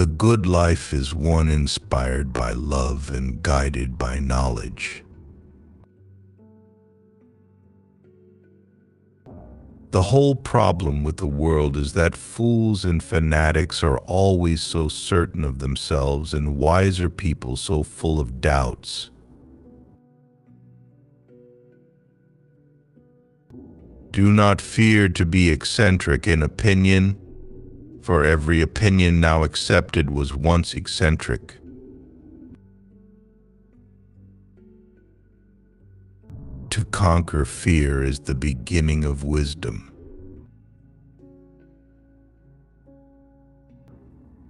The good life is one inspired by love and guided by knowledge. The whole problem with the world is that fools and fanatics are always so certain of themselves and wiser people so full of doubts. Do not fear to be eccentric in opinion, for every opinion now accepted was once eccentric. To conquer fear is the beginning of wisdom.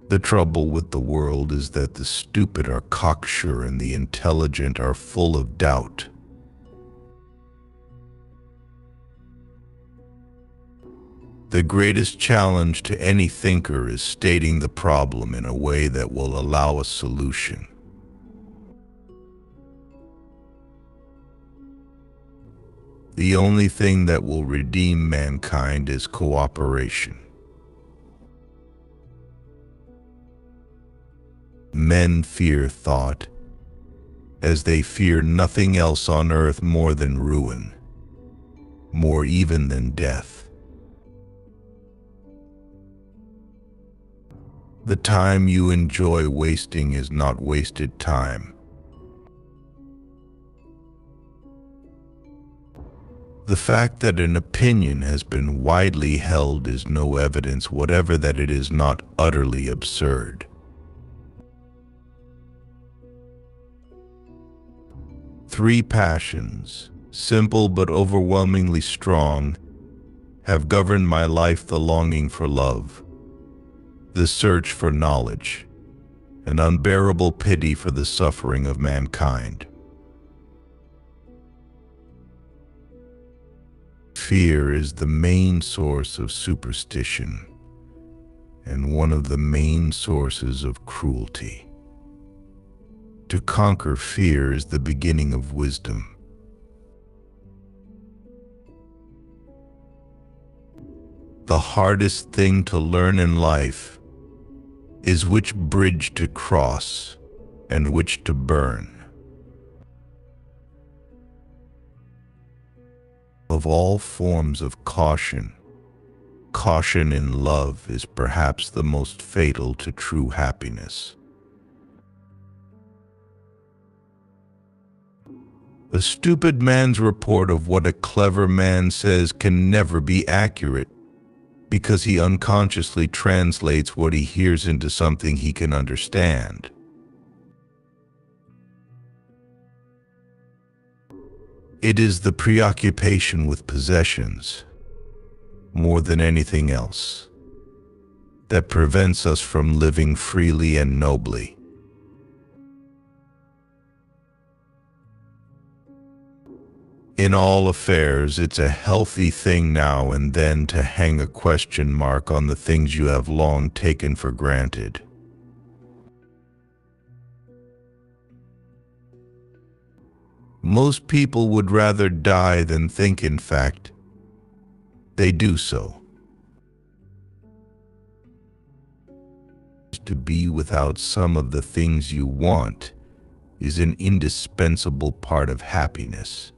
The trouble with the world is that the stupid are cocksure and the intelligent are full of doubt. The greatest challenge to any thinker is stating the problem in a way that will allow a solution. The only thing that will redeem mankind is cooperation. Men fear thought, as they fear nothing else on earth more than ruin, more even than death. The time you enjoy wasting is not wasted time. The fact that an opinion has been widely held is no evidence whatever that it is not utterly absurd. Three passions, simple but overwhelmingly strong, have governed my life: the longing for love, the search for knowledge, an unbearable pity for the suffering of mankind. Fear is the main source of superstition and one of the main sources of cruelty. To conquer fear is the beginning of wisdom. The hardest thing to learn in life is which bridge to cross and which to burn. Of all forms of caution, caution in love is perhaps the most fatal to true happiness. A stupid man's report of what a clever man says can never be accurate, because he unconsciously translates what he hears into something he can understand. It is the preoccupation with possessions, more than anything else, that prevents us from living freely and nobly. In all affairs, it's a healthy thing now and then to hang a question mark on the things you have long taken for granted. Most people would rather die than think, in fact, they do so. To be without some of the things you want is an indispensable part of happiness.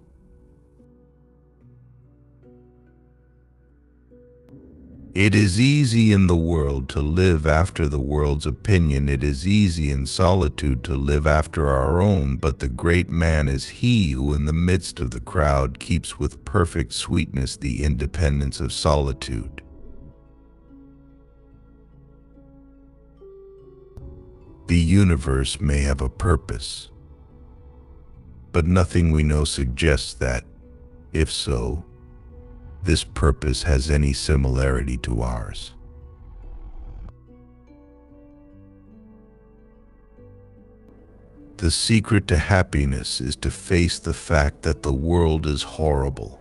It is easy in the world to live after the world's opinion. It is easy in solitude to live after our own, but the great man is he who in the midst of the crowd keeps with perfect sweetness the independence of solitude. The universe may have a purpose, but nothing we know suggests that, if so, this purpose has any similarity to ours. The secret to happiness is to face the fact that the world is horrible.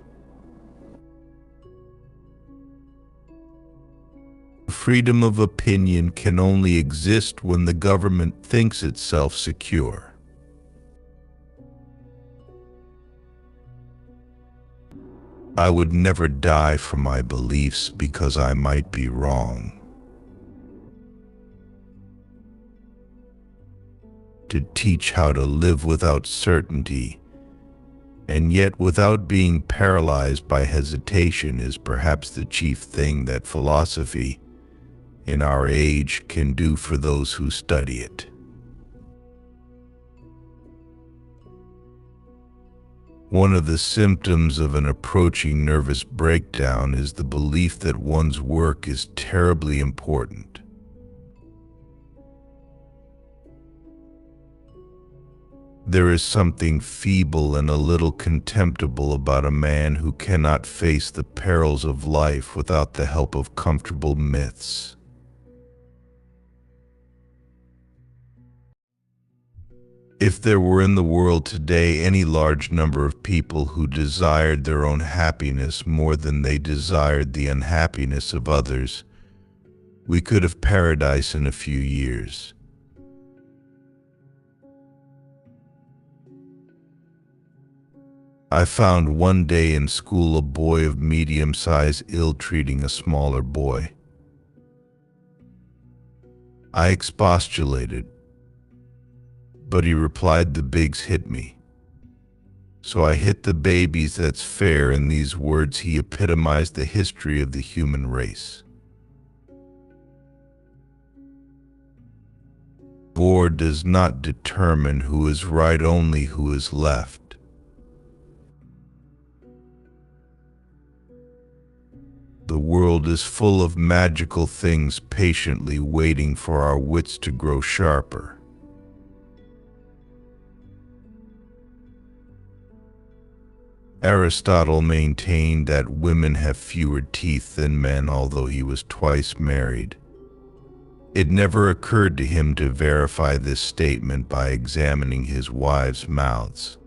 Freedom of opinion can only exist when the government thinks itself secure. I would never die for my beliefs because I might be wrong. to teach how to live without certainty, and yet without being paralyzed by hesitation, is perhaps the chief thing that philosophy in our age can do for those who study it. One of the symptoms of an approaching nervous breakdown is the belief that one's work is terribly important. There is something feeble and a little contemptible about a man who cannot face the perils of life without the help of comfortable myths. If there were in the world today any large number of people who desired their own happiness more than they desired the unhappiness of others, we could have paradise in a few years. I found one day in school a boy of medium size ill-treating a smaller boy. I expostulated, but he replied, "The bigs hit me, so I hit the babies, that's fair." In these words he epitomized the history of the human race. War does not determine who is right, only who is left. The world is full of magical things patiently waiting for our wits to grow sharper. Aristotle maintained that women have fewer teeth than men, although he was twice married. It never occurred to him to verify this statement by examining his wives' mouths.